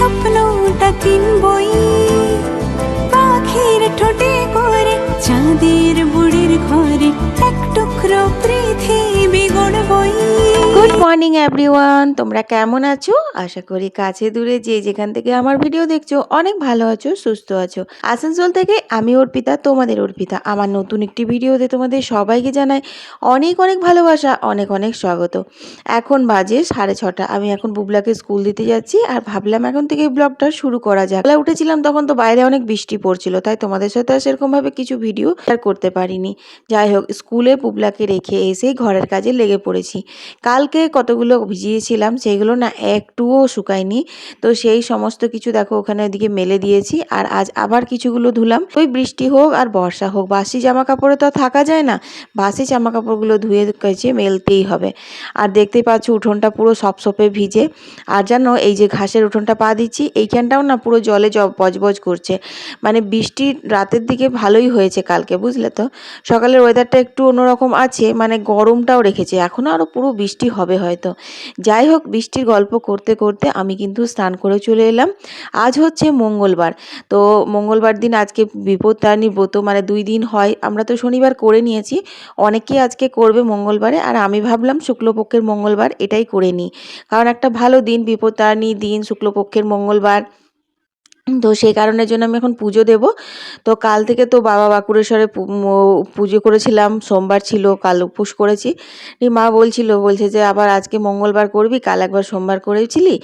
স্বপ্নটা কিনবই, পাখির ঠোঁটে করে চাঁদের বুড়ির ঘরে এক টুকরো পৃথিবী গড়বই। গুড মর্নিং এভরিওয়ান, তোমরা কেমন আছো? আশা করি কাছে দূরে যে যেখান থেকে আমার ভিডিও দেখছো অনেক ভালো আছো, সুস্থ আছো। আসানসোল থেকে আমি অর্পিতা, তোমাদের অর্পিতা। আমার নতুন একটি ভিডিওতে তোমাদের সবাইকে জানাই অনেক অনেক ভালোবাসা, অনেক অনেক স্বাগত। এখন বাজে 6:30। আমি এখন বুবলাকে স্কুল দিতে যাচ্ছি আর ভাবলাম এখন থেকে ব্লগটা শুরু করা যাক। বেলা উঠেছিলাম তখন তো বাইরে অনেক বৃষ্টি পড়ছিল, তাই তোমাদের সাথে আর সেরকমভাবে কিছু ভিডিও শেয়ার করতে পারিনি। যাই হোক, স্কুলে বুবলাকে রেখে এসে ঘরের কাজে লেগে পড়েছি। কালকে কতগুলো ভিজিয়েছিলাম সেগুলো না একটুও শুকায়নি, তো সেই সমস্ত কিছু দেখো ওখানে ওদিকে মেলে দিয়েছি। আর আজ আবার কিছুগুলো ধুলাম। ওই বৃষ্টি হোক আর বর্ষা হোক, বাসি জামা কাপড়ে তো থাকা যায় না, বাসি জামা কাপড়গুলো ধুয়ে কেচে মেলতেই হবে। আর দেখতেই পাচ্ছ উঠোনটা পুরো সপসপে ভিজে। আর জানো এই যে ঘাসের উঠোনটা পা দিচ্ছি, এইখানটাও না পুরো জলে বজবজ করছে। মানে বৃষ্টি রাতের দিকে ভালোই হয়েছে কালকে, বুঝলে তো। সকালের ওয়েদারটা একটু অন্যরকম আছে, মানে গরমটাও রেখেছে, এখনও আরও পুরো বৃষ্টি হবে হয়তো। যাই হোক, বৃষ্টির গল্প করতে করতে আমি কিন্তু স্নান করে চলে এলাম। আজ হচ্ছে মঙ্গলবার, তো মঙ্গলবার দিন আজকে বিপত্তারিণী ব্রত, মানে 2 দিন হয়। আমরা তো শনিবার করে নিয়েছি, অনেকেই আজকে করবে মঙ্গলবারে, আর আমি ভাবলাম শুক্লপক্ষের মঙ্গলবার এটাই করে নিই, কারণ একটা ভালো দিন, বিপত্তারিণী দিন, শুক্লপক্ষের মঙ্গলবার। তো সেই কারণের জন্য আমি এখন পুজো দেব। তো কাল থেকে তো বাবা বাঁকুড়েশ্বরে পুজো করেছিলাম, সোমবার ছিল, কাল উপোস করেছি। মা বলছে যে আবার আজকে মঙ্গলবার করবি, কাল একবার সোমবার করেছিলি।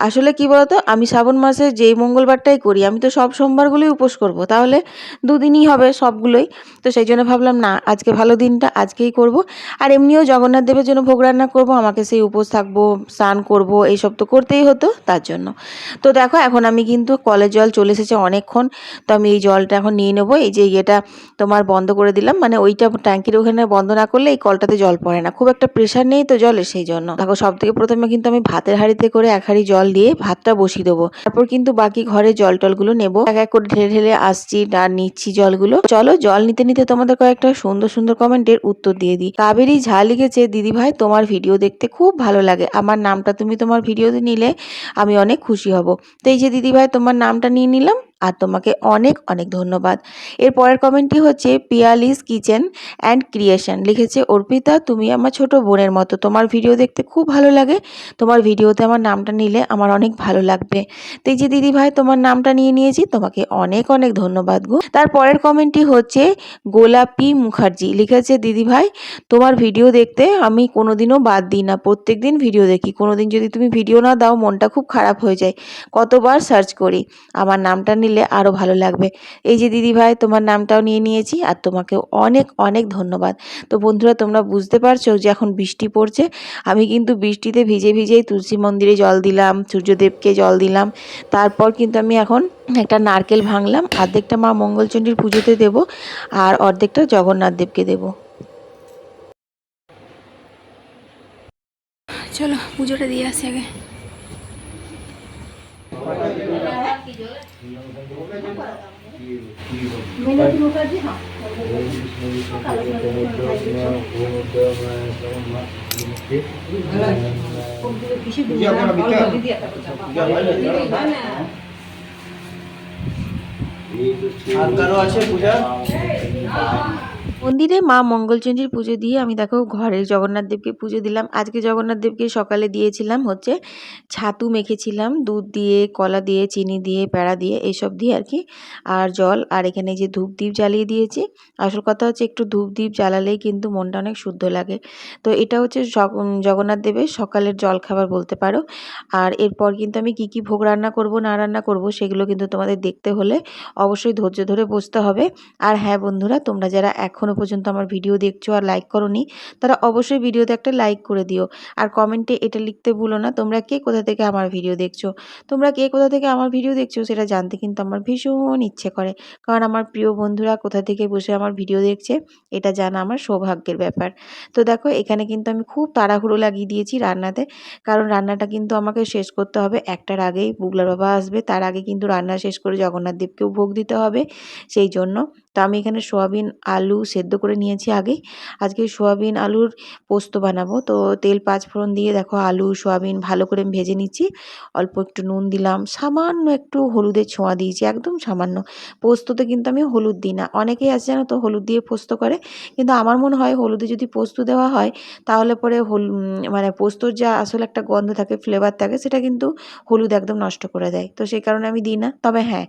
আসলে কি বলতো, আমি শ্রাবণ মাসে যেই মঙ্গলবারটাই করি, আমি তো সব সোমবারগুলোই উপোস করব, তাহলে 2 দিনই হবে সবগুলোই। তো সেই জন্য ভাবলাম না, আজকে ভালো দিনটা, আজকেই করব। আর এমনিও জগন্নাথ দেবের জন্য ভোগ রান্না করব, আমাকে সেই উপোস থাকবো, স্নান করব, এইসব তো করতেই হতো, তার জন্য। তো দেখো এখন আমি কিন্তু কলের জল চলে এসেছে অনেকক্ষণ, তো আমি এই জলটা এখন নিয়ে নেবো। এই যে ইয়েটা তোমার বন্ধ করে দিলাম, মানে ওইটা ট্যাঙ্কির ওখানে বন্ধ না করলে এই কলটাতে জল পড়ে না, খুব একটা প্রেশার নেই তো জলের, সেই জন্য। দেখো সব থেকে প্রথমে কিন্তু আমি ভাতের হাঁড়িতে করে 1 হাঁড়ি জল দিয়ে ভাতটা বসিয়ে দেবো, তারপর কিন্তু বাকি ঘরে জল টলগুলো নেবো, এক এক করে ঢেলে ঢেলে আসছি আর নিচ্ছি জলগুলো। চলো জল নিতে নিতে তোমাদের কয়েকটা সুন্দর সুন্দর কমেন্টের উত্তর দিয়ে দিই। কাবেরী ঝা লিখেছে, দিদি ভাই তোমার ভিডিও দেখতে খুব ভালো লাগে, আমার নামটা তুমি তোমার ভিডিওতে নিলে আমি অনেক খুশি হব। তো এই যে দিদিভাই তোমার নামটা নিয়ে নিলাম, আর তোমাকে অনেক অনেক ধন্যবাদ। এর পরের কমেন্টটি হচ্ছে পিয়ালিস কিচেন অ্যান্ড ক্রিয়েশন লিখেছে, অর্পিতা তুমি আমার ছোট বোনের মতো, তোমার ভিডিও দেখতে খুব ভালো লাগে, তোমার ভিডিওতে আমার নামটা নিলে আমার অনেক ভালো লাগবে। তো এই যে দিদিভাই তোমার নামটা নিয়ে নিয়েছি, তোমাকে অনেক অনেক ধন্যবাদ গো। তার পরের কমেন্টটি হচ্ছে গোলাপি মুখার্জি লিখেছে, দিদিভাই তোমার ভিডিও দেখতে আমি কোনোদিনও বাদ দিই না, প্রত্যেক দিন ভিডিও দেখি, কোনোদিন যদি তুমি ভিডিও না দাও মনটা খুব খারাপ হয়ে যায়, কতবার সার্চ করি, আমার নামটা নিলে আরও ভালো লাগবে। এই যে দিদিভাই তোমার নামটাও নিয়ে নিয়েছি, আর তোমাকে অনেক অনেক ধন্যবাদ। তো বন্ধুরা তোমরা বুঝতে পারছো যে এখন বৃষ্টি পড়ছে, আমি কিন্তু বৃষ্টিতে ভিজে ভিজেই তুলসী মন্দিরে জল দিলাম, সূর্যদেবকে জল দিলাম, তারপর কিন্তু আমি এখন একটা নারকেল ভাঙলাম, অর্ধেকটা মা মঙ্গলচণ্ডীর পুজোতে দেব আর অর্ধেকটা জগন্নাথ দেবকে দেব। চলো পুজোটা দিয়ে আসি আগে। আর কারো আছে পূজা? মন্দিরে মা মঙ্গলচণ্ডীর পুজো দিয়ে আমি দেখো ঘরে জগন্নাথ দেবকে পুজো দিলাম। আজকে জগন্নাথ দেবকে সকালে দিয়েছিলাম হচ্ছে ছাতু মেখেছিলাম, দুধ দিয়ে, কলা দিয়ে, চিনি দিয়ে, প্যাড়া দিয়ে, এইসব দিয়ে আর কি, আর জল। আর এখানে যে ধূপ দ্বীপ জ্বালিয়ে দিয়েছি। আসল কথা হচ্ছে একটু ধূপ দ্বীপ জ্বালালেই কিন্তু মনটা অনেক শুদ্ধ লাগে। তো এটা হচ্ছে জগন্নাথ দেবের সকালের জলখাবার বলতে পারো। আর এরপর কিন্তু আমি কি কি ভোগ রান্না করব না রান্না করব সেগুলো কিন্তু তোমাদের দেখতে হলে অবশ্যই ধৈর্য ধরে বসতে হবে। আর হ্যাঁ বন্ধুরা, তোমরা যারা এখনও পর্যন্ত আমার ভিডিও দেখছো আর লাইক করোনি, তারা অবশ্যই ভিডিওতে একটা লাইক করে দিও। আর কমেন্টে এটা লিখতে ভুলো না, তোমরা কে কোথা থেকে আমার ভিডিও দেখছো। তোমরা কে কোথা থেকে আমার ভিডিও দেখছো সেটা জানতে কিন্তু আমার ভীষণ ইচ্ছে করে, কারণ আমার প্রিয় বন্ধুরা কোথা থেকে বসে আমার ভিডিও দেখছে এটা জানা আমার সৌভাগ্যের ব্যাপার। তো দেখো এখানে কিন্তু আমি খুব তাড়াহুড়ো লাগিয়ে দিয়েছি রান্নাতে, কারণ রান্নাটা কিন্তু আমাকে শেষ করতে হবে 1টার আগেই। বুগলার বাবা আসবে, তার আগে কিন্তু রান্না শেষ করে জগন্নাথ দেবকেও ভোগ দিতে হবে, সেই জন্য। তো আমি এখানে সোয়াবিন আলু সেদ্ধ করে নিয়েছি আগেই। আজকে সোয়াবিন আলুর পোস্ত বানাবো। তো তেল পাঁচফোড়ন দিয়ে দেখো আলু সোয়াবিন ভালো করে আমি ভেজে নিচ্ছি। অল্প একটু নুন দিলাম, সামান্য একটু হলুদের ছোঁয়া দিয়েছি, একদম সামান্য। পোস্ততে কিন্তু আমি হলুদ দিই না। অনেকেই আছে জানো তো হলুদ দিয়ে পোস্ত করে, কিন্তু আমার মনে হয় হলুদে যদি পোস্ত দেওয়া হয় তাহলে পরে মানে পোস্তর যা আসলে একটা গন্ধ থাকে, ফ্লেভার থাকে, সেটা কিন্তু হলুদ একদম নষ্ট করে দেয়। তো সেই কারণে আমি দিই না। তবে হ্যাঁ,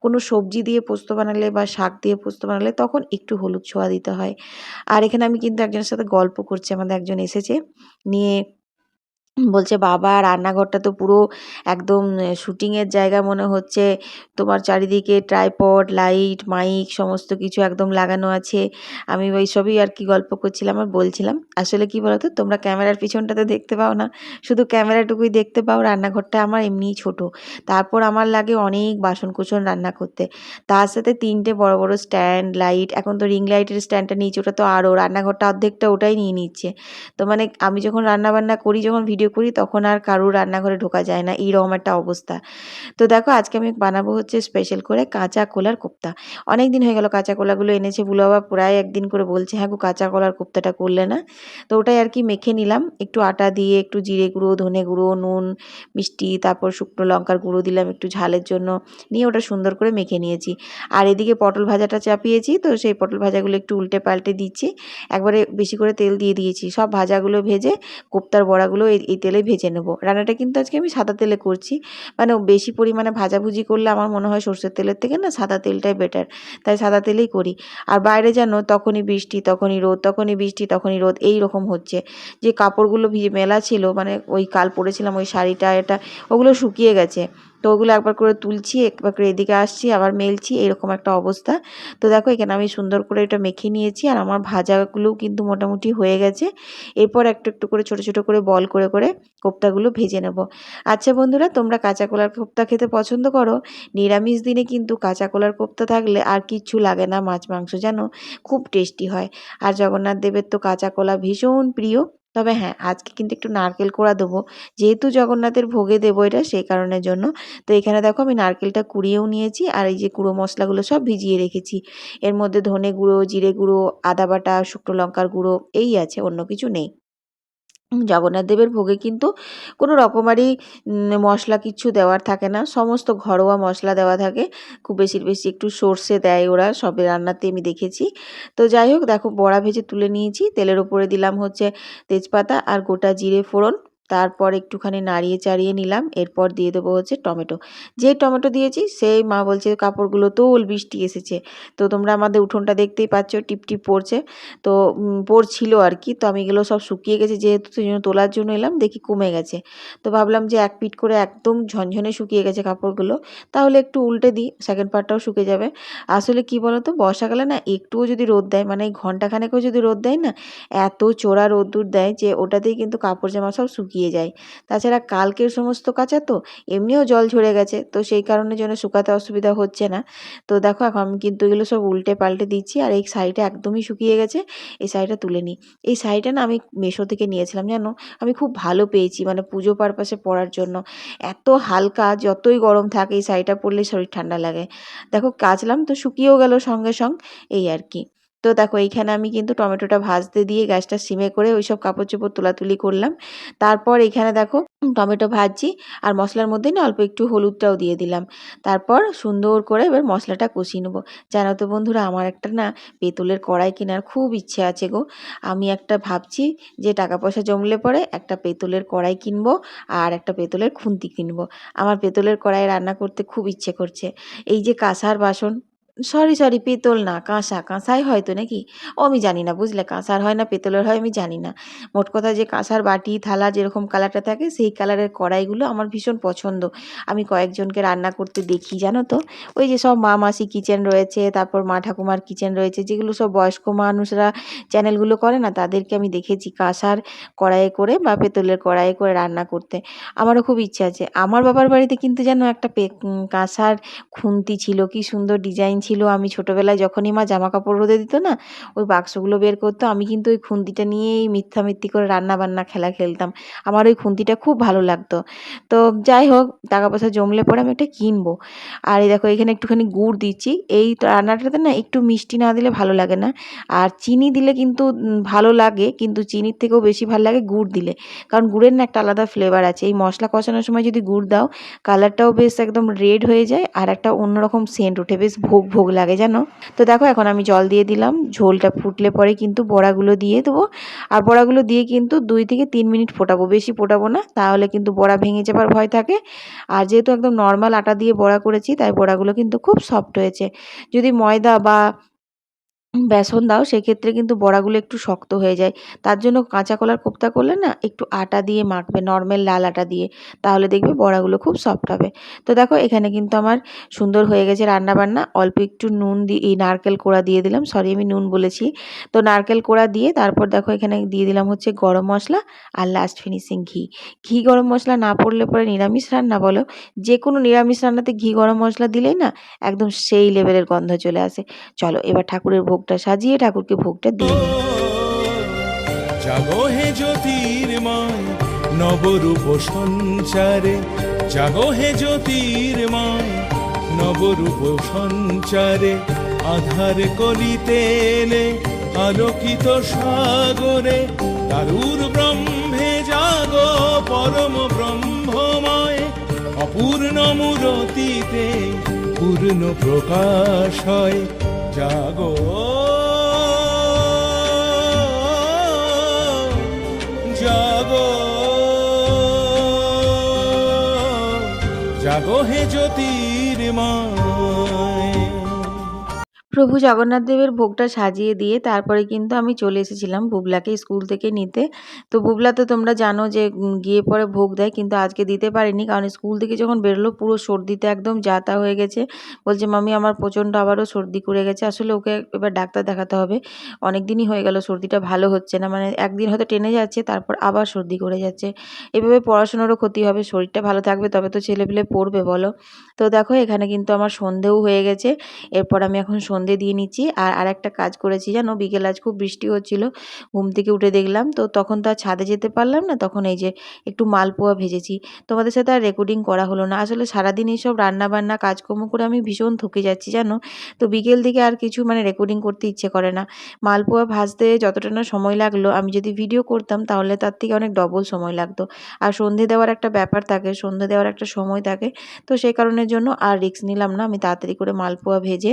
কোনো সবজি দিয়ে পোস্ত বানালে বা শাক দিয়ে পোস্ত বানালে তখন একটু হলুদ ছোঁয়া দিতে হয়। আর এখানে আমি কিন্তু একজনের সাথে গল্প করছি, আমাদের একজন এসেছে, নিয়ে বলছে, "বাবা রান্নাঘরটা তো পুরো একদম শুটিংয়ের জায়গা মনে হচ্ছে। তোমার চারিদিকে ট্রাইপড, লাইট, মাইক সমস্ত কিছু একদম লাগানো আছে।" আমি ওইসবই আর কি গল্প করছিলাম আর বলছিলাম। আসলে কি বলো তো, তোমরা ক্যামেরার পিছনটাতে দেখতে পাও না, শুধু ক্যামেরাটুকুই দেখতে পাও। রান্নাঘরটা আমার এমনিই ছোট। তারপর আমার লাগে অনেক বাসন-কোসন রান্না করতে। তার সাথে ৩ টে বড়, বড় স্ট্যান্ড, লাইট। এখন তো রিং লাইটের স্ট্যান্ডটা নিয়েছি, ওটা তো আরও রান্নাঘরটা অর্ধেকটা ওটাই নিয়ে নিচ্ছে। তো মানে আমি যখন রান্নাবান্না করি, যখন ভিডিও করি, তখন আর কারুর রান্নাঘরে ঢোকা যায় না, এইরকম একটা অবস্থা। তো দেখো আজকে আমি বানাবো হচ্ছে স্পেশাল করে কাঁচা কলার কোপ্তা। অনেক দিন হয়ে গেল কাঁচা কলাগুলো এনেছে, বুলু বাবা প্রায় একদিন করে বলছে, "হ্যাঁ গো কাঁচা কলার কোপ্তাটা করলে না?" তো ওটাই আর কি মেখে নিলাম, একটু আটা দিয়ে, একটু জিরে গুঁড়ো, ধনে গুঁড়ো, নুন, মিষ্টি, তারপর শুকনো লঙ্কার গুঁড়ো দিলাম একটু ঝালের জন্য, নিয়ে ওটা সুন্দর করে মেখে নিয়েছি। আর এদিকে পটল ভাজাটা চাপিয়েছি, তো সেই পটল ভাজাগুলো একটু উল্টে পাল্টে দিচ্ছি। একবারে বেশি করে তেল দিয়ে দিয়েছি, সব ভাজাগুলো ভেজে কোপ্তার বড়াগুলো এই তেলে ভেজে নেব। রান্নাটা কিন্তু আজকে আমি সাদা তেলে করছি, মানে বেশি পরিমাণে ভাজাভুজি করলে আমার মনে হয় সরষের তেলের থেকে না সাদা তেলটাই বেটার, তাই সাদা তেলেই করি। আর বাইরে জানো তখনই বৃষ্টি তখনই রোদ, তখনই বৃষ্টি তখনই রোদ, এই রকম হচ্ছে। যে কাপড়গুলো মেলা ছিল, মানে ওই কাল পরেছিলাম ওই শাড়িটা এটা, ওগুলো শুকিয়ে গেছে। তো ওগুলো একবার করে তুলছি, একবার করে এদিকে আসছি, আবার মেলছি, এরকম একটা অবস্থা। তো দেখো এখানে আমি সুন্দর করে এটা মেখে নিয়েছি, আর আমার ভাজাগুলোও কিন্তু মোটামুটি হয়ে গেছে। এরপর একটু একটু করে ছোট ছোট করে বল করে করে কোপ্তাগুলো ভেজে নেব। আচ্ছা বন্ধুরা, তোমরা কাঁচা কলার কোপ্তা খেতে পছন্দ করো? নিরামিষ দিনে কিন্তু কাঁচা কলার কোপ্তা থাকলে আর কিচ্ছু লাগে না, মাছ মাংস যেন খুব টেস্টি হয়। আর জগন্নাথ দেবের তো কাঁচা কলা ভীষণ প্রিয়। তবে হ্যাঁ, আজকে কিন্তু একটু নারকেল কোড়া দেবো, যেহেতু জগন্নাথের ভোগে দেবো এটা, সেই কারণের জন্য। তো এখানে দেখো আমি নারকেলটা কুড়িয়েও নিয়েছি, আর এই যে গুঁড়ো মশলাগুলো সব ভিজিয়ে রেখেছি। এর মধ্যে ধনে গুঁড়ো, জিরে গুঁড়ো, আদা বাটা, শুকনো লঙ্কার গুঁড়ো, এই আছে, অন্য কিছু নেই। জগন্নাথ দেবের ভোগে কিন্তু কোনো রকমারি মশলা কিচ্ছু দেওয়ার থাকে না, সমস্ত ঘরোয়া মশলা দেওয়া থাকে। খুব বেশির বেশি একটু সর্ষে দেয় ওরা সব রান্নাতে, আমি দেখেছি। তো যাই হোক, দেখো বড়া ভেজে তুলে নিয়েছি, তেলের ওপরে দিলাম হচ্ছে তেজপাতা আর গোটা জিরে ফোড়ন। তারপর একটুখানি নাড়িয়ে চাড়িয়ে নিলাম, এরপর দিয়ে দেবো হচ্ছে টমেটো। যে টমেটো দিয়েছি সেই মা বলছে, "কাপড়গুলো তোল, বৃষ্টি এসেছে।" তো তোমরা আমাদের উঠোনটা দেখতেই পাচ্ছ, টিপ টিপ পড়ছে। তো পড়ছিল আর কি। তো আমি এগুলো সব শুকিয়ে গেছে যেহেতু, সেই জন্য তোলার জন্য এলাম, দেখি কমে গেছে। তো ভাবলাম যে এক পিঠ করে একদম ঝনঝনে শুকিয়ে গেছে কাপড়গুলো, তাহলে একটু উল্টে দিই, সেকেন্ড পার্টটাও শুকে যাবে। আসলে কি বলো তো, বর্ষাকালে না একটুও যদি রোদ দেয়, মানে এই ঘন্টাখানেকও যদি রোদ দেয় না, এত চড়া রোদ্দুর দেয় যে ওটাতেই কিন্তু কাপড় জামা সব শুকিয়ে যায়। তাছাড়া কালকের সমস্ত কাচা তো, এমনিও জল ঝরে গেছে, তো সেই কারণের জন্য শুকাতে অসুবিধা হচ্ছে না। তো দেখো এখন আমি কিন্তু এগুলো সব উল্টে পাল্টে দিচ্ছি, আর এই শাড়িটা একদমই শুকিয়ে গেছে, এই শাড়িটা তুলে নিই। এই শাড়িটা না আমি মিশো থেকে নিয়েছিলাম জানো, আমি খুব ভালো পেয়েছি, মানে পুজো পারপাসে পরার জন্য। এত হালকা, যতই গরম থাকে এই শাড়িটা পরলেই শরীর ঠান্ডা লাগে। দেখো কাচলাম তো শুকিয়েও গেল সঙ্গে সঙ্গ, এই আর কি। তো দেখো এইখানে আমি কিন্তু টমেটোটা ভাজতে দিয়ে গ্যাসটা সিমে করে ওইসব কাপড় চোপড় তোলাতুলি করলাম। তারপর এখানে দেখো টমেটো ভাজছি, আর মশলার মধ্যে না অল্প একটু হলুদটাও দিয়ে দিলাম। তারপর সুন্দর করে এবার মশলাটা কষিয়ে নেবো। জানো তো বন্ধুরা, আমার একটা না পেতলের কড়াই কেনার খুব ইচ্ছে আছে গো। আমি একটা ভাবছি যে টাকা পয়সা জমলে পরে একটা পেতলের কড়াই কিনবো, আর একটা পেতলের খুন্তি কিনবো। আমার পেতলের কড়াইয়ে রান্না করতে খুব ইচ্ছে করছে। এই যে কাঁসার বাসন, সরি পেতল না, কাঁসা, কাঁসাই হয়তো নাকি? ও আমি জানি না, বুঝলে, কাঁসার হয় না পেতলের হয় আমি জানি না। মোট কথা যে কাঁসার বাটি থালা যেরকম কালারটা থাকে সেই কালারের কড়াইগুলো আমার ভীষণ পছন্দ। আমি কয়েকজনকে রান্না করতে দেখি জানো তো, ওই যে সব মা মাসি কিচেন রয়েছে, তারপর মা ঠাকুমার কিচেন রয়েছে, যেগুলো সব বয়স্ক মানুষরা চ্যানেলগুলো করে না, তাদেরকে আমি দেখেছি কাঁসার কড়াইয়ে করে বা পেতলের কড়াইয়ে করে রান্না করতে। আমারও খুব ইচ্ছে আছে। আমার বাবার বাড়িতে কিন্তু যেন একটা কাঁসার খুন্তি ছিল, কি সুন্দর ডিজাইন ছিল, আমি ছোটোবেলায় যখনই মা জামা কাপড় রোদে দিত না, ওই বাক্সগুলো বের করতো, আমি কিন্তু ওই খুন্তিটা নিয়েই মিথ্যামিথ্যি করে রান্নাবান্না খেলা খেলতাম। আমার ওই খুন্তিটা খুব ভালো লাগতো। তো যাই হোক, টাকা পয়সা জমলে পরে আমি একটা কিনবো। আর এই দেখো এখানে একটুখানি গুড় দিচ্ছি। এই রান্নাটাতে না একটু মিষ্টি না দিলে ভালো লাগে না। আর চিনি দিলে কিন্তু ভালো লাগে, কিন্তু চিনির থেকেও বেশি ভালো লাগে গুড় দিলে। কারণ গুড়ের না একটা আলাদা ফ্লেভার আছে। এই মশলা কষানোর সময় যদি গুড় দাও, কালারটাও বেশ একদম রেড হয়ে যায় আর একটা অন্যরকম সেন্ট ওঠে, বেশ ভোগ ভোগ লাগে জানো। তো দেখো এখন আমি জল দিয়ে দিলাম, ঝোলটা ফুটলে পরে কিন্তু বড়াগুলো দিয়ে দেবো। আর বড়াগুলো দিয়ে কিন্তু 2 থেকে 3 মিনিট ফোটাবো, বেশি ফোটাবো না, তাহলে কিন্তু বড়া ভেঙে যাবার ভয় থাকে। আর যেহেতু একদম নর্মাল আটা দিয়ে বড়া করেছি, তাই বড়াগুলো কিন্তু খুব সফট হয়েছে। যদি ময়দা বা বেসন দাও সেক্ষেত্রে কিন্তু বড়াগুলো একটু শক্ত হয়ে যায়। তার জন্য কাঁচা কলার কোপ্তা করলে না একটু আটা দিয়ে মাখবে, নর্মাল লাল আটা দিয়ে, তাহলে দেখবে বড়াগুলো খুব সফট হবে। তো দেখো এখানে কিন্তু আমার সুন্দর হয়ে গেছে রান্নাবান্না। অল্প একটু নুন দিয়ে, এই নারকেল কোড়া দিয়ে দিলাম, সরি আমি নুন বলেছি। তো নারকেল কোড়া দিয়ে তারপর দেখো এখানে দিয়ে দিলাম হচ্ছে গরম মশলা আর লাস্ট ফিনিশিং ঘি। ঘি গরম মশলা না পড়লে পরে নিরামিষ রান্না বলো, যে কোনো নিরামিষ রান্নাতে ঘি গরম মশলা দিলেই না একদম সেই লেভেলের গন্ধ চলে আসে। চলো এবার ঠাকুরের ভোগটা সাজিয়ে ঠাকুরকে ভোগটা দিয়ে দিই। জাগো হে জ্যোতির্ময় নবরূপ সঞ্চারে, জাগো হে জ্যোতির্ময় নবরূপ সঞ্চারে, আধার কলিতে এলে আলোকিত সাগরে, তারুর ব্রহ্মে জাগো পরম ব্রহ্মময়, অপূর্ণ মূরতিতে পূর্ণ প্রকাশ হয়, জাগো জাগো জাগো হে জ্যোতির্ময়। প্রভু জগন্নাথ দেবের ভোগটা সাজিয়ে দিয়ে তারপরে কিন্তু আমি চলে এসেছিলাম বুবলাকে স্কুল থেকে নিতে। তো বুবলা তো তোমরা জানো যে গিয়ে পরে ভোগ দেয়, কিন্তু আজকে দিতে পারিনি, কারণ স্কুল থেকে যখন বেরোলো পুরো সর্দিতে একদম যাতা হয়ে গেছে। বলছে মামি আমার প্রচণ্ড আবারও সর্দি করে গেছে। আসলে ওকে এবার ডাক্তার দেখাতে হবে, অনেক দিনই হয়ে গেল সর্দিটা ভালো হচ্ছে না, মানে একদিন হয়তো টেনে যাচ্ছে তারপর আবার সর্দি করে যাচ্ছে। এভাবে পড়াশোনারও ক্ষতি হবে, শরীরটা ভালো থাকবে তবে তো ছেলেপিলে পড়বে বলো। তো দেখো এখানে কিন্তু আমার সন্ধেও হয়ে গেছে, এরপর আমি এখন সন্ধে দিয়ে নিচ্ছি। আর আরেকটা কাজ করেছি জানো, বিকেল আজ খুব বৃষ্টি হচ্ছিল, ঘুম থেকে উঠে দেখলাম, তো তখন তো আর ছাদে যেতে পারলাম না, তখন এই যে একটু মালপোয়া ভেজেছি। তোমাদের সাথে আর রেকর্ডিং করা হলো না, আসলে সারাদিন এইসব রান্নাবান্না কাজকর্ম করে আমি ভীষণ থকে যাচ্ছি জানো। তো বিকেল দিকে আর কিছু মানে রেকর্ডিং করতে ইচ্ছে করে না। মালপোয়া ভাজতে যতটা না সময় লাগলো, আমি যদি ভিডিও করতাম তাহলে তার থেকে অনেক ডবল সময় লাগতো। আর সন্ধে দেওয়ার একটা ব্যাপার থাকে, সন্ধে দেওয়ার একটা সময় থাকে, তো সেই কারণের জন্য আর রিস্ক নিলাম না। আমি তাড়াতাড়ি করে মালপোয়া ভেজে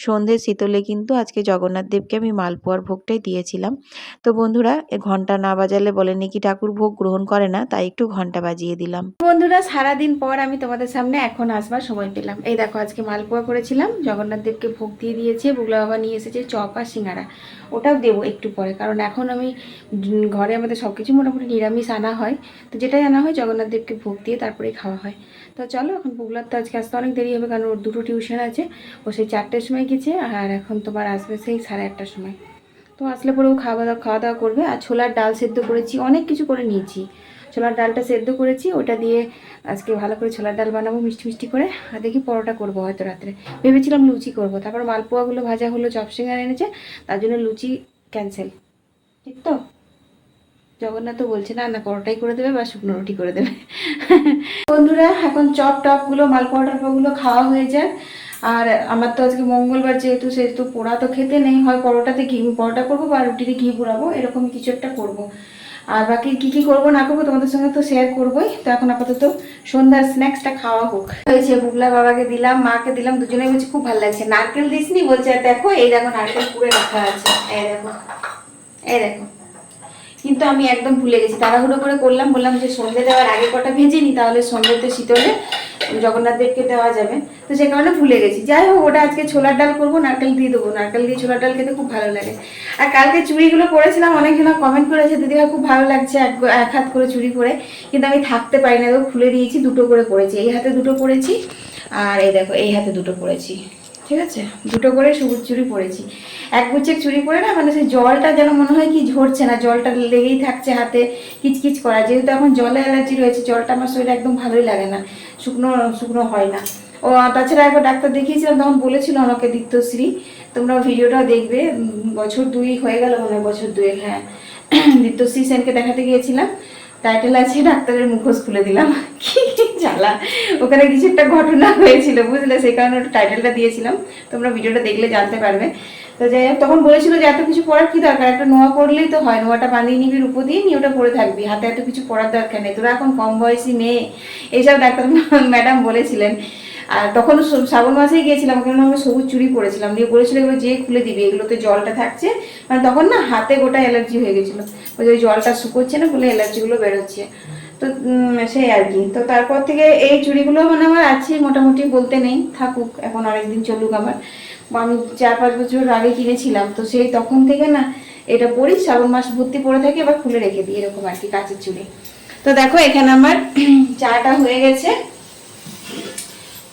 সন্ধ্যের শীতলে কিন্তু আজকে জগন্নাথ দেবকে আমি মালপোয়ার ভোগটাই দিয়েছিলাম। তো বন্ধুরা, ঘন্টা না বাজালে বলে নাকি ঠাকুর ভোগ গ্রহণ করে না, তাই একটু ঘন্টা বাজিয়ে দিলাম। বন্ধুরা, সারাদিন পর আমি তোমাদের সামনে এখন আসবার সময় পেলাম। এই দেখো আজকে মালপোয়া করেছিলাম, জগন্নাথ দেবকে ভোগ দিয়ে দিয়েছে। বুগলা বাবা নিয়ে এসেছে চপ আর সিঙ্গারা, ওটাও দেবো একটু পরে, কারণ এখন আমি ঘরে আমাদের সব কিছু মোটামুটি নিরামিষ আনা হয়, তো যেটাই আনা হয় জগন্নাথ দেবকে ভোগ দিয়ে তারপরেই খাওয়া হয়। তো চলো এখন বুগলার তো আজকে আসতে অনেক দেরি হবে, কারণ ওর দুটো টিউশন আছে, ও সেই 4টের সময় গেছে, আর এখন তোমার আসবে সেই 8:30টার সময়। তো আসলে পরে ও খাওয়া দাওয়া করবে। আর ছোলার ডাল সেদ্ধ করেছি, অনেক কিছু করে নিয়েছি। ছোলার ডালটা সেদ্ধ করেছি, ওটা দিয়ে আজকে ভালো করে ছোলার ডাল বানাবো মিষ্টি মিষ্টি করে। আর দেখি পরোটা করবো হয়তো রাত্রে, ভেবেছিলাম লুচি করবো, তারপর মালপোয়াগুলো ভাজা হলো, চপ সিঙ্গারা এনেছে, তার জন্য লুচি ক্যান্সেল। ঠিক তো? জগন্নাথও বলছে না না পরোটাই করে দেবে বা শুকনো রুটি করে দেবে। বন্ধুরা, এখন চপ টপগুলো মালপোয়া টপগুলো খাওয়া হয়ে যায়। আর আমার তো আজকে মঙ্গলবার সেহেতু পোড়া তো খেতে নেই, হয় পরোটাতে ঘি পরোটা করবো বা রুটিতে ঘি পোড়াবো, এরকম কিছু একটা করবো। আর বাকি কী কী করবো না করবো তোমাদের সঙ্গে তো শেয়ার করবোই। তো এখন আপাতত সন্ধ্যার স্ন্যাক্সটা খাওয়া হোক। হয়েছে বুগলা বাবাকে দিলাম, মাকে দিলাম, দুজনেই বলছে খুব ভালো লাগছে। নারকেল দিসনি বলছে, দেখো এই দেখো নারকেল পুড়ে রাখা আছে, এই দেখো এই দেখো। কিন্তু আমি একদম ভুলে গেছি, তাড়াহুড়ো করে করলাম, বললাম যে সন্ধ্যে দেওয়ার আগে কটা ভেজে নিই, তাহলে সন্ধ্যেতে শীতলে জগন্নাথ দেবকে দেওয়া যাবে, তো সে কারণে ভুলে গেছি। যাই হোক, ওটা আজকে ছোলার ডাল করবো, নারকেল দিয়ে দেবো, নারকেল দিয়ে ছোলার ডাল খেতে খুব ভালো লাগে। আর কালকে চুড়িগুলো পরেছিলাম, অনেকজন কমেন্ট করেছে দিদিভাই খুব ভালো লাগছে এক হাত করে চুড়ি পরে, কিন্তু আমি থাকতে পারি না, তো খুলে দিয়েছি, দুটো করে পরেছি, এই হাতে দুটো পরেছি আর এই দেখো এই হাতে দুটো পরেছি, ঠিক আছে, দুটো করে সবুজ চুড়ি পরেছি। এক গুচ্ছের চুড়ি পরে না, মানে সেই জলটা যেন মনে হয় কি ঝরছে না, জলটা লেগেই থাকছে হাতে, কিচকিচ করা, যেহেতু এখন জলে অ্যালার্জি রয়েছে, জলটা আমার শরীরে একদম ভালোই লাগে না, শুকনো শুকনো হয় না। ও তাছাড়া একবার ডাক্তার দেখিয়েছিলাম, তখন বলেছিল আমাকে দীপ্তশ্রী, তোমরা ভিডিওটা দেখবে, বছর 2 হয়ে গেল মনে হয়, বছর 2, হ্যাঁ। দীপ্তশ্রী সেনকে দেখাতে গিয়েছিলাম, টাইটেল আছে ডাক্তারের মুখোশ খুলে দিলাম। কি জ্বালা, ওখানে কিছু একটা ঘটনা হয়েছিল বুঝলে, সেই কারণে ওটা টাইটেলটা দিয়েছিলাম, তোমরা ভিডিওটা দেখলে জানতে পারবে। তো যাই হোক, তখন বলেছিল যে এত কিছু পড়ার কি দরকার, একটা নোয়া পড়লেই তো হয়, নোয়াটা বাঁধিয়ে নিবি রূপো দিয়ে, নিয়ে ওটা পড়ে থাকবি, হাতে এত কিছু পড়ার দরকার নেই, তোরা এখন কম বয়সী মেয়ে, এইসব ডাক্তার ম্যাডাম বলেছিলেন। আর তখন শ্রাবণ মাসেই গিয়েছিলাম, ওখানে আমি সবুজ চুড়ি পরেছিলাম, দিয়ে বলেছিল এগুলো যে খুলে দিবি, এগুলোতে জলটা থাকছে, মানে তখন না হাতে গোটা অ্যালার্জি হয়ে গেছিলো, ওই জলটা শুকোচ্ছে না বলে অ্যালার্জিগুলো বেরোচ্ছে। তো সেই আর কি। তো তারপর থেকে এই চুড়িগুলো মানে আমার আছে মোটামুটি, বলতে নেই, থাকুক এখন অনেকদিন চলুক আমার। আমি 4-5 বছর আগে কিনেছিলাম, তো সেই তখন থেকে না এটা পরি, শ্রাবণ মাস ভর্তি পরে থাকি, আবার খুলে রেখে দিই এরকম আর কি, কাঁচের চুড়ি। তো দেখো এখানে আমার চাটা হয়ে গেছে,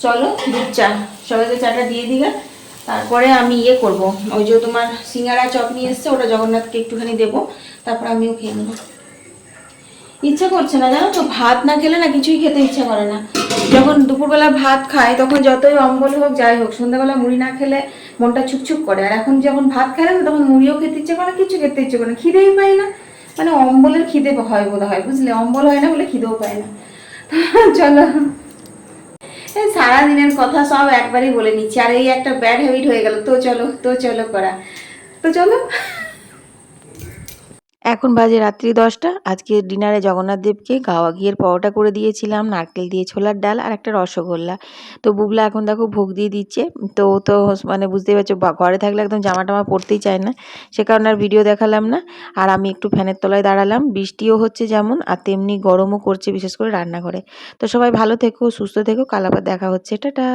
চলো দুধ চা, সবাইকে চাটা দিয়ে দিলে তারপরে আমি ইয়ে করব, ওই যে তোমার সিঙ্গারা চপ নিয়ে এসছে, ওটা জগন্নাথকে একটুখানি দেবো, তারপর আমিও খেয়ে নেবো। ইচ্ছা করছে না জানো তো, ভাত না খেলে না কিছুই খেতে ইচ্ছা করে না। যখন দুপুরবেলা ভাত খায় তখন যতই অম্বল হোক যাই হোক, সন্ধ্যাবেলা মুড়ি না খেলে মনটা ছুকছুক করে, আর এখন যখন ভাত খায় না তখন মুড়িও খেতে ইচ্ছে করে না, কিছু খেতে ইচ্ছে করে না, খিদেই পায় না, মানে অম্বলের খিদে হয় বোধ হয়, বুঝলে, অম্বল হয় না বলে খিদেও পায় না। চলো, সারাদিনের কথা সব একবারই বলে নিচ্ছি, আর এই একটা ব্যাড হ্যাবিট হয়ে গেল, তো চলো তো চলো করা, তো চলো। এখন বাজে রাত্রি 10টা। আজকে ডিনারে জগন্নাথ দেবকে গাওয়া ঘিয়ের পরোটা করে দিয়েছিলাম, নারকেল দিয়ে ছোলার ডাল আর একটা রসগোল্লা। তো বুবলা এখন দেখো ভোগ দিয়ে দিচ্ছে। তো মানে বুঝতেই পারছো, ঘরে থাকলে একদম জামা টামা পরতেই চায় না, সে কারণে আর ভিডিও দেখালাম না। আর আমি একটু ফ্যানের তলায় দাঁড়ালাম, বৃষ্টিও হচ্ছে যেমন, আর তেমনি গরমও করছে, বিশেষ করে রান্নাঘরে। তো সবাই ভালো থেকো, সুস্থ থেকো, কাল আবার দেখা হচ্ছে, টাটা।